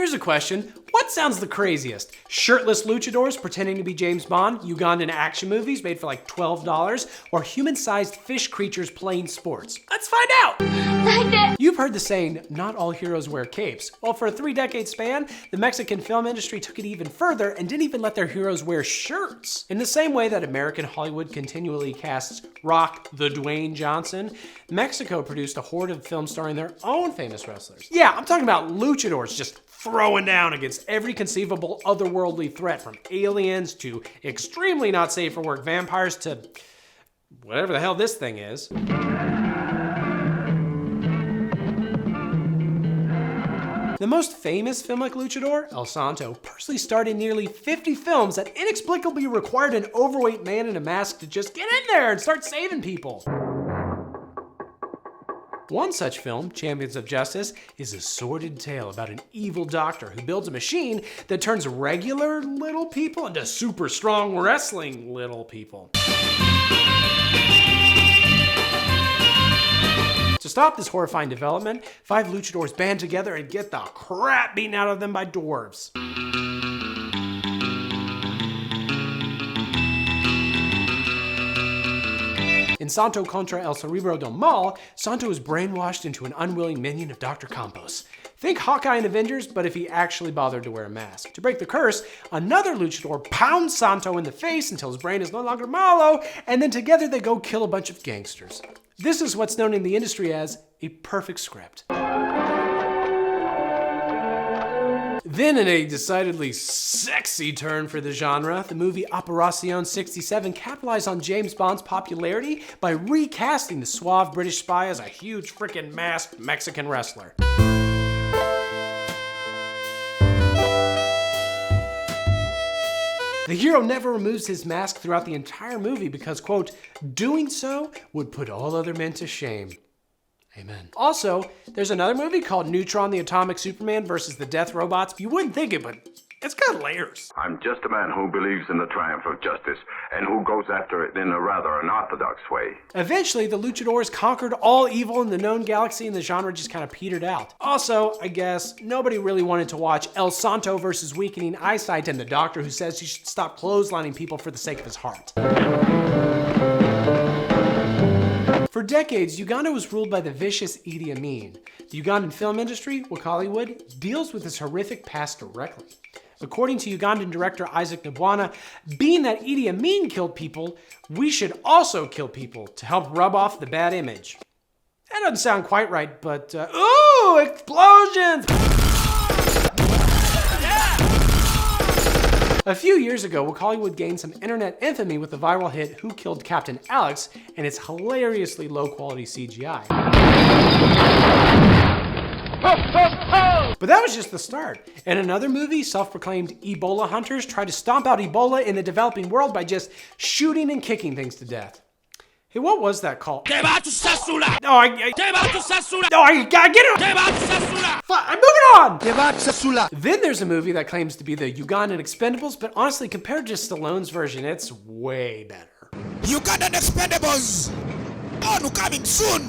Here's a question. What sounds the craziest? Shirtless luchadors pretending to be James Bond, Ugandan action movies made for like $12, or human-sized fish creatures playing sports? Let's find out! You've heard the saying, not all heroes wear capes. Well, for a 3-decade span, the Mexican film industry took it even further and didn't even let their heroes wear shirts. In the same way that American Hollywood continually casts Rock the Dwayne Johnson, Mexico produced a horde of films starring their own famous wrestlers. Yeah, I'm talking about luchadors just throwing down against every conceivable otherworldly threat, from aliens to extremely not safe for work vampires to whatever the hell this thing is. The most famous film like Luchador, El Santo, personally starred in nearly 50 films that inexplicably required an overweight man in a mask to just get in there and start saving people. One such film, Champions of Justice, is a sordid tale about an evil doctor who builds a machine that turns regular little people into super strong wrestling little people. To stop this horrifying development, 5 luchadors band together and get the crap beaten out of them by dwarves. In Santo contra El Cerebro del Mal, Santo is brainwashed into an unwilling minion of Dr. Campos. Think Hawkeye in Avengers, but if he actually bothered to wear a mask. To break the curse, another luchador pounds Santo in the face until his brain is no longer malo, and then together they go kill a bunch of gangsters. This is what's known in the industry as a perfect script. Then, in a decidedly sexy turn for the genre, the movie Operacion 67 capitalized on James Bond's popularity by recasting the suave British spy as a huge frickin' masked Mexican wrestler. The hero never removes his mask throughout the entire movie because, quote, doing so would put all other men to shame. Amen. Also, there's another movie called Neutron the Atomic Superman versus the Death Robots. You wouldn't think it, but it's got layers. I'm just a man who believes in the triumph of justice and who goes after it in a rather unorthodox way. Eventually, the luchadors conquered all evil in the known galaxy and the genre just kind of petered out. Also, I guess, nobody really wanted to watch El Santo versus weakening eyesight and the doctor who says he should stop clotheslining people for the sake of his heart. For decades, Uganda was ruled by the vicious Idi Amin. The Ugandan film industry, like Hollywood, deals with this horrific past directly. According to Ugandan director Isaac Nabwana, being that Idi Amin killed people, we should also kill people to help rub off the bad image. That doesn't sound quite right, but ooh, explosions! A few years ago, Hollywood gained some internet infamy with the viral hit Who Killed Captain Alex and its hilariously low-quality CGI. But that was just the start. In another movie, self-proclaimed Ebola hunters tried to stomp out Ebola in the developing world by just shooting and kicking things to death. Hey, what was that called? No, I gotta get it! I'm moving on! Then there's a movie that claims to be the Ugandan Expendables, but honestly, compared to Stallone's version, it's way better. Ugandan Expendables! On coming soon!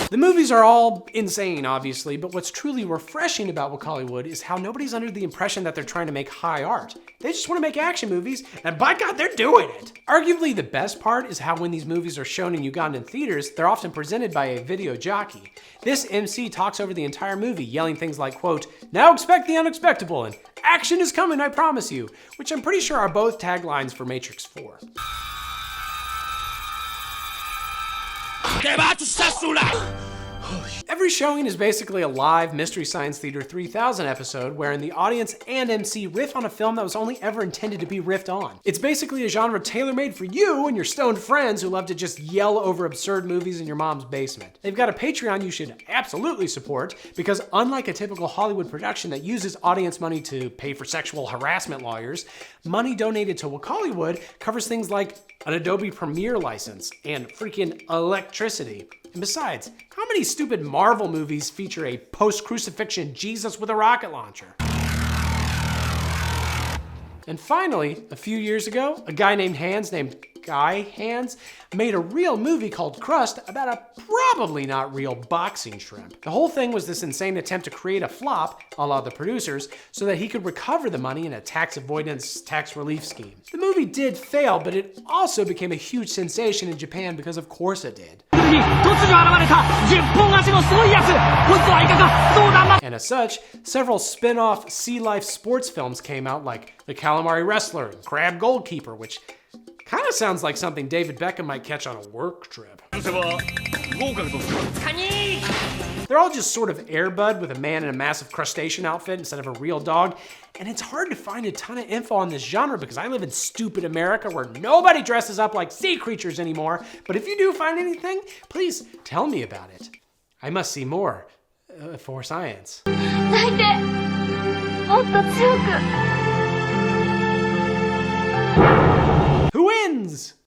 The movies are all insane, obviously, but what's truly refreshing about Hollywood is how nobody's under the impression that they're trying to make high art. They just want to make action movies, and by God, they're doing it! Arguably, the best part is how when these movies are shown in Ugandan theaters, they're often presented by a video jockey. This MC talks over the entire movie, yelling things like, quote, now expect the unexpectable, and action is coming, I promise you, which I'm pretty sure are both taglines for Matrix 4. Every showing is basically a live Mystery Science Theater 3000 episode wherein the audience and MC riff on a film that was only ever intended to be riffed on. It's basically a genre tailor-made for you and your stoned friends who love to just yell over absurd movies in your mom's basement. They've got a Patreon you should absolutely support because unlike a typical Hollywood production that uses audience money to pay for sexual harassment lawyers, money donated to Hollywood covers things like an Adobe Premiere license and freaking electricity. And besides, how many stupid Marvel movies feature a post-crucifixion Jesus with a rocket launcher? And finally, a few years ago, a guy named Hans named guy hands, made a real movie called Crust about a probably not real boxing shrimp. The whole thing was this insane attempt to create a flop, a la the producers, so that he could recover the money in a tax avoidance, tax relief scheme. The movie did fail, but it also became a huge sensation in Japan because of course it did. And as such, several spin-off sea life sports films came out, like The Calamari Wrestler and Crab Goalkeeper, which kind of sounds like something David Beckham might catch on a work trip. They're all just sort of Air Bud with a man in a massive crustacean outfit instead of a real dog. And it's hard to find a ton of info on this genre because I live in stupid America where nobody dresses up like sea creatures anymore. But if you do find anything, please tell me about it. I must see more for science. Who wins?